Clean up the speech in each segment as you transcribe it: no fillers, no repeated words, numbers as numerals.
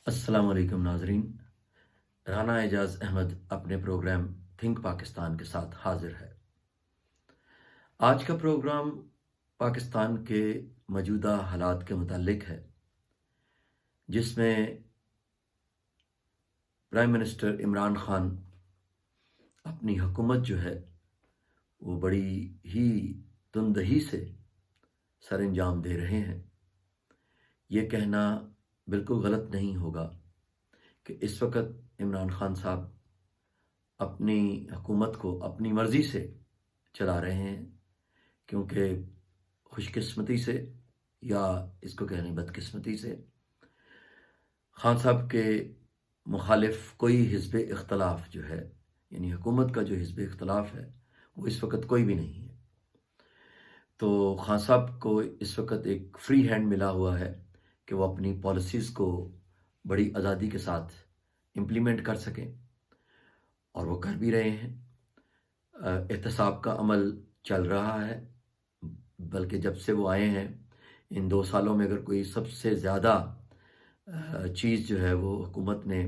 السلام علیکم ناظرین، رانا اعجاز احمد اپنے پروگرام تھنک پاکستان کے ساتھ حاضر ہے۔ آج کا پروگرام پاکستان کے موجودہ حالات کے متعلق ہے، جس میں پرائم منسٹر عمران خان اپنی حکومت جو ہے وہ بڑی ہی تندہی سے سر انجام دے رہے ہیں۔ یہ کہنا بالکل غلط نہیں ہوگا کہ اس وقت عمران خان صاحب اپنی حکومت کو اپنی مرضی سے چلا رہے ہیں، کیونکہ خوش قسمتی سے یا اس کو کہنے بدقسمتی سے خان صاحب کے مخالف کوئی حزب اختلاف جو ہے، یعنی حکومت کا جو حزب اختلاف ہے، وہ اس وقت کوئی بھی نہیں ہے۔ تو خان صاحب کو اس وقت ایک فری ہینڈ ملا ہوا ہے کہ وہ اپنی پالیسیز کو بڑی آزادی کے ساتھ امپلیمنٹ کر سکیں، اور وہ کر بھی رہے ہیں۔ احتساب کا عمل چل رہا ہے، بلکہ جب سے وہ آئے ہیں ان 2 سالوں میں اگر کوئی سب سے زیادہ چیز جو ہے وہ حکومت نے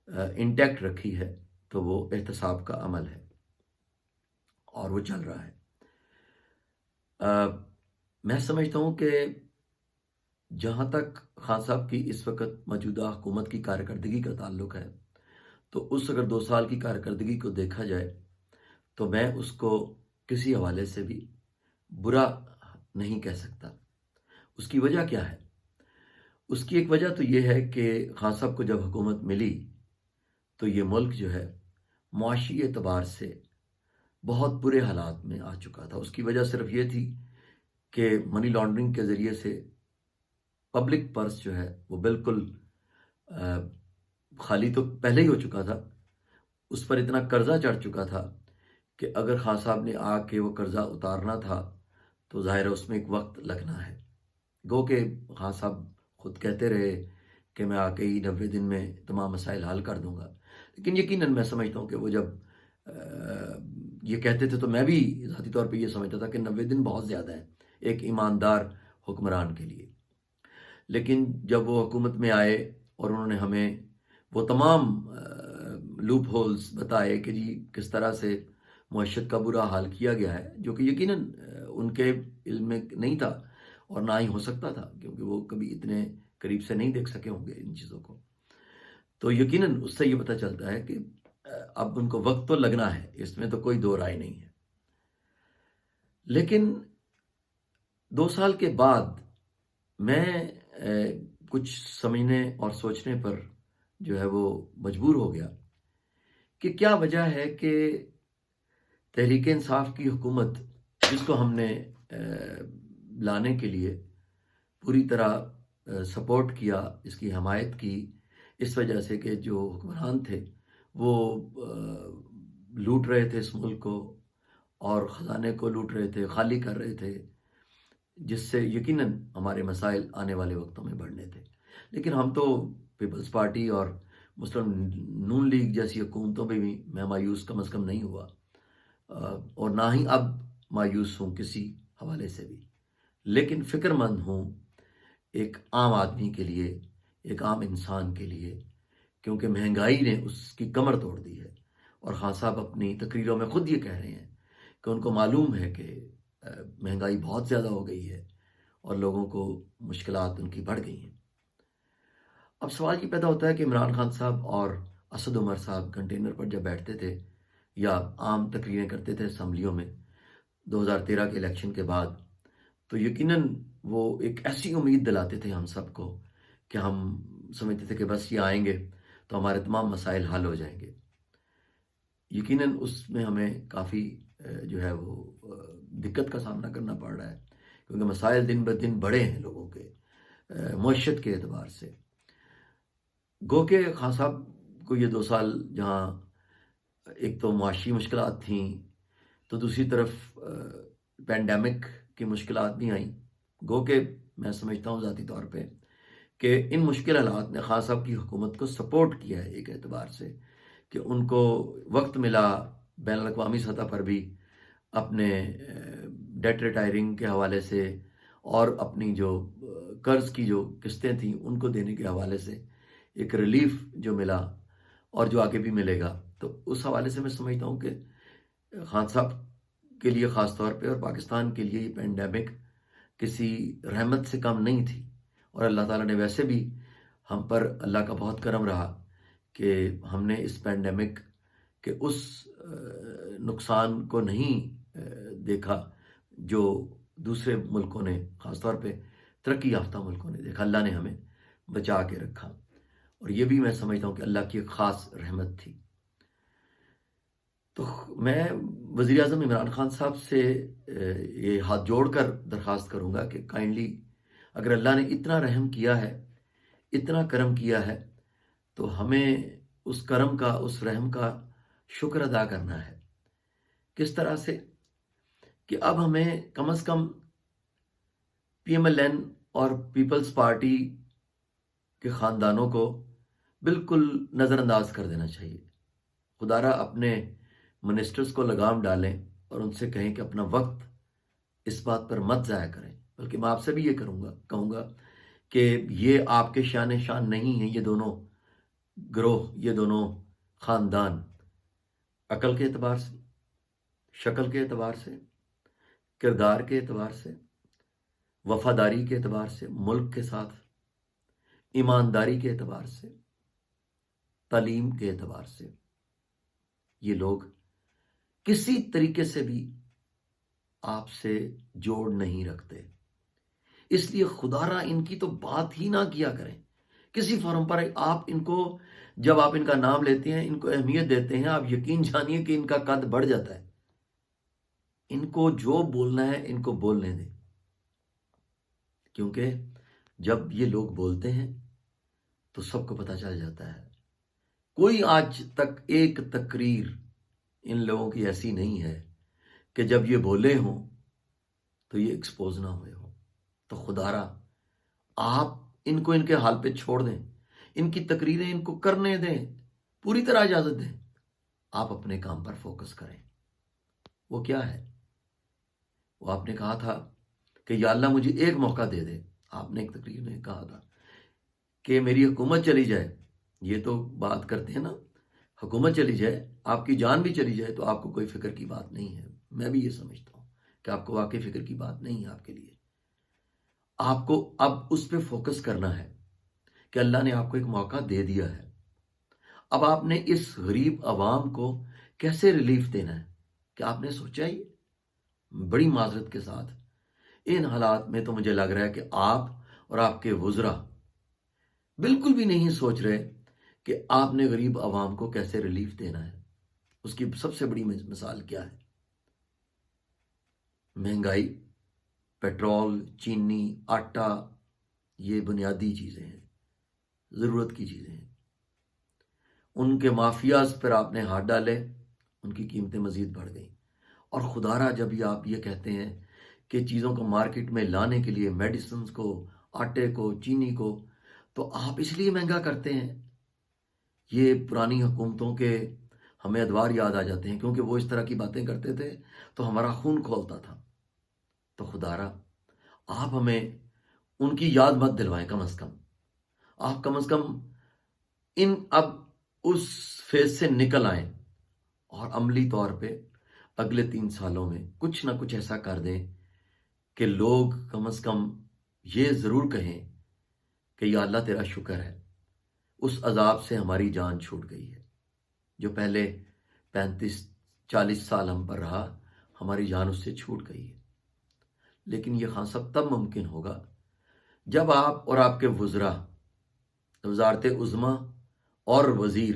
انٹیکٹ رکھی ہے تو وہ احتساب کا عمل ہے، اور وہ چل رہا ہے۔ میں سمجھتا ہوں کہ جہاں تک خان صاحب کی اس وقت موجودہ حکومت کی کارکردگی کا تعلق ہے، تو اس اگر 2 سال کی کارکردگی کو دیکھا جائے تو میں اس کو کسی حوالے سے بھی برا نہیں کہہ سکتا۔ اس کی وجہ کیا ہے؟ اس کی ایک وجہ تو یہ ہے کہ خان صاحب کو جب حکومت ملی تو یہ ملک جو ہے معاشی اعتبار سے بہت برے حالات میں آ چکا تھا۔ اس کی وجہ صرف یہ تھی کہ منی لانڈرنگ کے ذریعے سے پبلک پرس جو ہے وہ بالکل خالی تو پہلے ہی ہو چکا تھا، اس پر اتنا قرضہ چڑھ چکا تھا کہ اگر خان صاحب نے آ کے وہ قرضہ اتارنا تھا تو ظاہر ہے اس میں ایک وقت لگنا ہے۔ گو کہ خان صاحب خود کہتے رہے کہ میں آ کے ہی 90 دن میں تمام مسائل حل کر دوں گا، لیکن یقیناً میں سمجھتا ہوں کہ وہ جب یہ کہتے تھے تو میں بھی ذاتی طور پہ یہ سمجھتا تھا کہ 90 دن بہت زیادہ ہیں ایک ایماندار حکمران کے لیے۔ لیکن جب وہ حکومت میں آئے اور انہوں نے ہمیں وہ تمام لوپ ہولز بتائے کہ جی کس طرح سے معیشت کا برا حال کیا گیا ہے، جو کہ یقیناً ان کے علم میں نہیں تھا اور نہ ہی ہو سکتا تھا، کیونکہ وہ کبھی اتنے قریب سے نہیں دیکھ سکے ہوں گے ان چیزوں کو۔ تو یقیناً اس سے یہ پتہ چلتا ہے کہ اب ان کو وقت تو لگنا ہے، اس میں تو کوئی دو رائے نہیں ہے۔ لیکن 2 سال کے بعد میں کچھ سمجھنے اور سوچنے پر جو ہے وہ مجبور ہو گیا کہ کیا وجہ ہے کہ تحریک انصاف کی حکومت، جس کو ہم نے لانے کے لیے پوری طرح سپورٹ کیا، اس کی حمایت کی، اس وجہ سے کہ جو حکمران تھے وہ لوٹ رہے تھے اس ملک کو اور خزانے کو لوٹ رہے تھے، خالی کر رہے تھے، جس سے یقیناً ہمارے مسائل آنے والے وقتوں میں بڑھنے تھے۔ لیکن ہم تو پیپلز پارٹی اور مسلم نون لیگ جیسی حکومتوں پہ بھی میں مایوس کم از کم نہیں ہوا، اور نہ ہی اب مایوس ہوں کسی حوالے سے بھی، لیکن فکر مند ہوں ایک عام آدمی کے لیے، ایک عام انسان کے لیے، کیونکہ مہنگائی نے اس کی کمر توڑ دی ہے۔ اور خان صاحب اپنی تقریروں میں خود یہ کہہ رہے ہیں کہ ان کو معلوم ہے کہ مہنگائی بہت زیادہ ہو گئی ہے اور لوگوں کو مشکلات ان کی بڑھ گئی ہیں۔ اب سوال یہ پیدا ہوتا ہے کہ عمران خان صاحب اور اسد عمر صاحب کنٹینر پر جب بیٹھتے تھے یا عام تقریریں کرتے تھے اسمبلیوں میں 2013 کے الیکشن کے بعد، تو یقیناً وہ ایک ایسی امید دلاتے تھے ہم سب کو کہ ہم سمجھتے تھے کہ بس یہ آئیں گے تو ہمارے تمام مسائل حل ہو جائیں گے۔ یقیناً اس میں ہمیں کافی جو ہے وہ دقت کا سامنا کرنا پڑ رہا ہے، کیونکہ مسائل دن بہ دن بڑے ہیں لوگوں کے معیشت کے اعتبار سے۔ گو کہ خان صاحب کو یہ 2 سال جہاں ایک تو معاشی مشکلات تھیں، تو دوسری طرف پینڈیمک کی مشکلات بھی آئیں۔ گو کہ میں سمجھتا ہوں ذاتی طور پہ کہ ان مشکل حالات نے خان صاحب کی حکومت کو سپورٹ کیا ہے ایک اعتبار سے، کہ ان کو وقت ملا بین الاقوامی سطح پر بھی اپنے ڈیٹ ریٹائرنگ کے حوالے سے اور اپنی جو قرض کی جو قسطیں تھیں ان کو دینے کے حوالے سے ایک ریلیف جو ملا اور جو آگے بھی ملے گا، تو اس حوالے سے میں سمجھتا ہوں کہ خان صاحب کے لیے خاص طور پہ اور پاکستان کے لیے یہ پینڈیمک کسی رحمت سے کم نہیں تھی، اور اللہ تعالیٰ نے ویسے بھی ہم پر اللہ کا بہت کرم رہا کہ ہم نے اس پینڈیمک کے اس نقصان کو نہیں دیکھا جو دوسرے ملکوں نے، خاص طور پہ ترقی یافتہ ملکوں نے دیکھا۔ اللہ نے ہمیں بچا کے رکھا، اور یہ بھی میں سمجھتا ہوں کہ اللہ کی ایک خاص رحمت تھی۔ تو میں وزیر اعظم عمران خان صاحب سے یہ ہاتھ جوڑ کر درخواست کروں گا کہ کائنڈلی، اگر اللہ نے اتنا رحم کیا ہے، اتنا کرم کیا ہے، تو ہمیں اس کرم کا، اس رحم کا شکر ادا کرنا ہے۔ کس طرح سے؟ کہ اب ہمیں کم از کم پی ایم ایل این اور پیپلز پارٹی کے خاندانوں کو بالکل نظر انداز کر دینا چاہیے۔ خدا را اپنے منسٹرز کو لگام ڈالیں اور ان سے کہیں کہ اپنا وقت اس بات پر مت ضائع کریں، بلکہ میں آپ سے بھی یہ کہوں گا کہ یہ آپ کے شان نہیں ہیں، یہ دونوں گروہ، یہ دونوں خاندان عقل کے اعتبار سے، شکل کے اعتبار سے، کردار کے اعتبار سے، وفاداری کے اعتبار سے، ملک کے ساتھ ایمانداری کے اعتبار سے، تعلیم کے اعتبار سے، یہ لوگ کسی طریقے سے بھی آپ سے جوڑ نہیں رکھتے۔ اس لیے خدا را ان کی تو بات ہی نہ کیا کریں کسی فورم پر۔ آپ ان کو، جب آپ ان کا نام لیتے ہیں، ان کو اہمیت دیتے ہیں، آپ یقین جانیے کہ ان کا قد بڑھ جاتا ہے۔ ان کو جو بولنا ہے ان کو بولنے دیں، کیونکہ جب یہ لوگ بولتے ہیں تو سب کو پتہ چل جاتا ہے۔ کوئی آج تک ایک تقریر ان لوگوں کی ایسی نہیں ہے کہ جب یہ بولے ہوں تو یہ ایکسپوز نہ ہوئے ہوں۔ تو خدا را آپ ان کو ان کے حال پہ چھوڑ دیں، ان کی تقریریں ان کو کرنے دیں، پوری طرح اجازت دیں۔ آپ اپنے کام پر فوکس کریں۔ وہ کیا ہے؟ وہ آپ نے کہا تھا کہ یا اللہ مجھے ایک موقع دے دے۔ آپ نے ایک تقریر میں کہا تھا کہ میری حکومت چلی جائے، یہ تو بات کرتے ہیں نا، حکومت چلی جائے، آپ کی جان بھی چلی جائے تو آپ کو کوئی فکر کی بات نہیں ہے۔ میں بھی یہ سمجھتا ہوں کہ آپ کو واقعی فکر کی بات نہیں ہے آپ کے لیے۔ آپ کو اب اس پہ فوکس کرنا ہے کہ اللہ نے آپ کو ایک موقع دے دیا ہے۔ اب آپ نے اس غریب عوام کو کیسے ریلیف دینا ہے؟ کہ آپ نے سوچا ہی؟ بڑی معذرت کے ساتھ ان حالات میں تو مجھے لگ رہا ہے کہ آپ اور آپ کے وزراء بالکل بھی نہیں سوچ رہے کہ آپ نے غریب عوام کو کیسے ریلیف دینا ہے۔ اس کی سب سے بڑی مثال کیا ہے؟ مہنگائی، پیٹرول، چینی، آٹا، یہ بنیادی چیزیں ہیں، ضرورت کی چیزیں ہیں۔ ان کے مافیاز پر آپ نے ہاتھ ڈالے، ان کی قیمتیں مزید بڑھ گئیں۔ اور خدا را جب آپ یہ کہتے ہیں کہ چیزوں کو مارکیٹ میں لانے کے لیے، میڈیسنز کو، آٹے کو، چینی کو، تو آپ اس لیے مہنگا کرتے ہیں۔ یہ پرانی حکومتوں کے ہمیں ادوار یاد آ جاتے ہیں، کیونکہ وہ اس طرح کی باتیں کرتے تھے تو ہمارا خون کھولتا تھا۔ تو خدا را آپ ہمیں ان کی یاد مت دلوائیں، کم از کم آپ کم از کم اب اس فیز سے نکل آئیں اور عملی طور پہ اگلے 3 سالوں میں کچھ نہ کچھ ایسا کر دیں کہ لوگ کم از کم یہ ضرور کہیں کہ یا اللہ تیرا شکر ہے، اس عذاب سے ہماری جان چھوٹ گئی ہے جو پہلے 35-40 سال ہم پر رہا، ہماری جان اس سے چھوٹ گئی ہے۔ لیکن یہ خان صاحب تب ممکن ہوگا جب آپ اور آپ کے وزراء، وزارت عظمیٰ اور وزیر،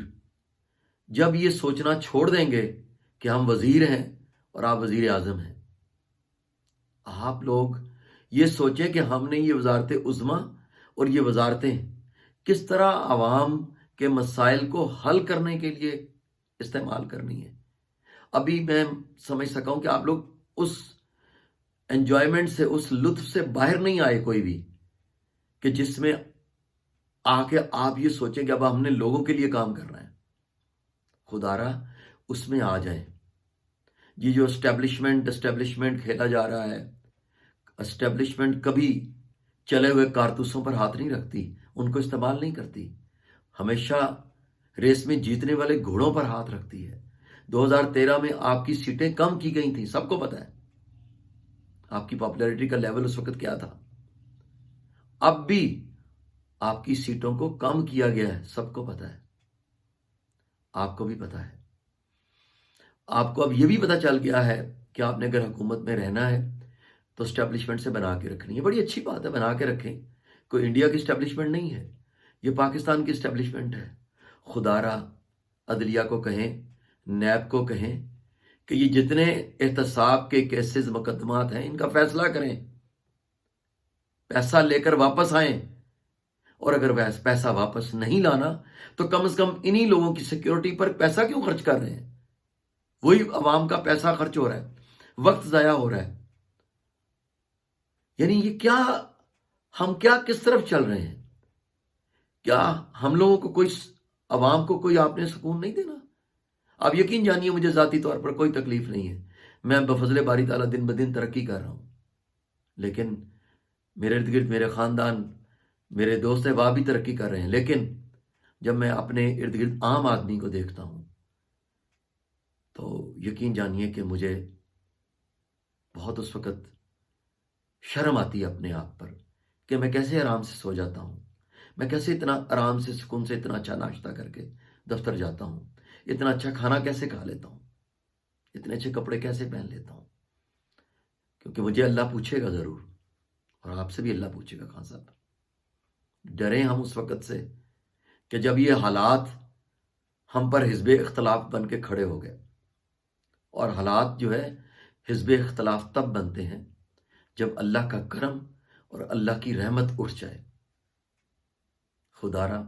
جب یہ سوچنا چھوڑ دیں گے کہ ہم وزیر ہیں اور آپ وزیر اعظم ہیں۔ آپ لوگ یہ سوچیں کہ ہم نے یہ وزارت عظمیٰ اور یہ وزارتیں کس طرح عوام کے مسائل کو حل کرنے کے لیے استعمال کرنی ہے۔ ابھی میں سمجھ سکا ہوں کہ آپ لوگ اس انجوائمنٹ سے، اس لطف سے باہر نہیں آئے کوئی بھی، کہ جس میں آ کے آپ یہ سوچیں کہ اب ہم نے لوگوں کے لیے کام کرنا ہے۔ خدا را اس میں آ جائیں۔ یہ جو اسٹیبلشمنٹ کھیلا جا رہا ہے، اسٹیبلشمنٹ کبھی چلے ہوئے کارتوسوں پر ہاتھ نہیں رکھتی، ان کو استعمال نہیں کرتی۔ ہمیشہ ریس میں جیتنے والے گھوڑوں پر ہاتھ رکھتی ہے۔ 2013 میں آپ کی سیٹیں کم کی گئی تھیں، سب کو پتا ہے آپ کی پاپولیرٹی کا لیول اس وقت کیا تھا۔ اب بھی آپ کی سیٹوں کو کم کیا گیا ہے، سب کو پتا ہے، آپ کو بھی پتا ہے۔ آپ کو اب یہ بھی پتا چل گیا ہے کہ آپ نے اگر حکومت میں رہنا ہے تو اسٹیبلشمنٹ سے بنا کے رکھنی ہے۔ بڑی اچھی بات ہے، بنا کے رکھیں، کوئی انڈیا کی اسٹیبلشمنٹ نہیں ہے، یہ پاکستان کی اسٹیبلشمنٹ ہے۔ خدا را عدلیہ کو کہیں، نیب کو کہیں کہ یہ جتنے احتساب کے کیسز مقدمات ہیں ان کا فیصلہ کریں، پیسہ لے کر واپس آئیں، اور اگر پیسہ واپس نہیں لانا تو کم از کم انہی لوگوں کی سیکیورٹی پر پیسہ کیوں خرچ کر رہے ہیں؟ وہی عوام کا پیسہ خرچ ہو رہا ہے، وقت ضائع ہو رہا ہے۔ یعنی یہ کیا، ہم کیا کس طرف چل رہے ہیں؟ کیا ہم لوگوں کو کوئی، عوام کو کوئی آپ نے سکون نہیں دینا؟ آپ یقین جانیے مجھے ذاتی طور پر کوئی تکلیف نہیں ہے، میں بفضل باری تعالیٰ دن بدن ترقی کر رہا ہوں، لیکن میرے ارد گرد میرے خاندان، میرے دوست احباب بھی ترقی کر رہے ہیں، لیکن جب میں اپنے ارد گرد عام آدمی کو دیکھتا ہوں تو یقین جانیے کہ مجھے بہت اس وقت شرم آتی ہے اپنے آپ پر کہ میں کیسے آرام سے سو جاتا ہوں، میں کیسے اتنا آرام سے سکون سے اتنا اچھا ناشتہ کر کے دفتر جاتا ہوں، اتنا اچھا کھانا کیسے کھا لیتا ہوں، اتنے اچھے کپڑے کیسے پہن لیتا ہوں، کیونکہ مجھے اللہ پوچھے گا ضرور، اور آپ سے بھی اللہ پوچھے گا۔ خان صاحب، ڈرے ہم اس وقت سے کہ جب یہ حالات ہم پر حزب اختلاف بن کے کھڑے ہو گئے، اور حالات جو ہے حزب اختلاف تب بنتے ہیں جب اللہ کا کرم اور اللہ کی رحمت اٹھ جائے۔ خدا را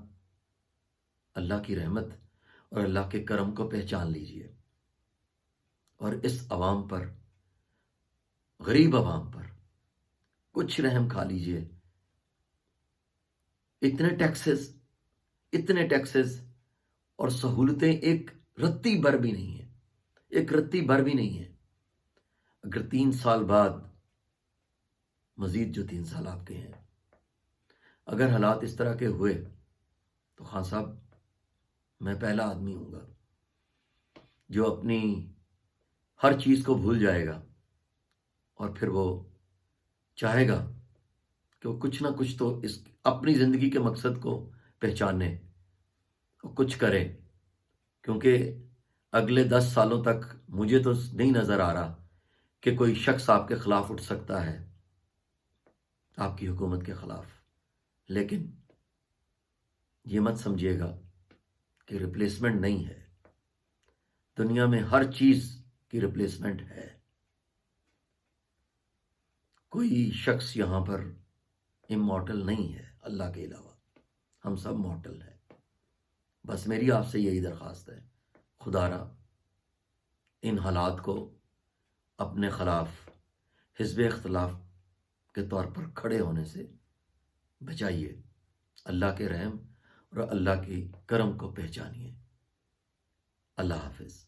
اللہ کی رحمت اور اللہ کے کرم کو پہچان لیجئے، اور اس عوام پر، غریب عوام پر کچھ رحم کھا لیجئے۔ اتنے ٹیکسز اور سہولتیں ایک رتی بھر بھی نہیں ہیں، ایک رتی بھر بھی نہیں ہے۔ اگر 3 سال بعد، مزید جو 3 سال آپ کے ہیں، اگر حالات اس طرح کے ہوئے تو خان صاحب میں پہلا آدمی ہوں گا جو اپنی ہر چیز کو بھول جائے گا، اور پھر وہ چاہے گا کہ وہ کچھ نہ کچھ تو اس اپنی زندگی کے مقصد کو پہچانے اور کچھ کرے، کیونکہ اگلے 10 سالوں تک مجھے تو نہیں نظر آ رہا کہ کوئی شخص آپ کے خلاف اٹھ سکتا ہے، آپ کی حکومت کے خلاف۔ لیکن یہ مت سمجھیے گا کہ ریپلیسمنٹ نہیں ہے، دنیا میں ہر چیز کی ریپلیسمنٹ ہے۔ کوئی شخص یہاں پر امورٹل نہیں ہے اللہ کے علاوہ، ہم سب مورٹل ہیں۔ بس میری آپ سے یہی درخواست ہے، خدا را ان حالات کو اپنے خلاف حزب اختلاف کے طور پر کھڑے ہونے سے بچائیے، اللہ کے رحم اور اللہ کی کرم کو پہچانیے۔ اللہ حافظ۔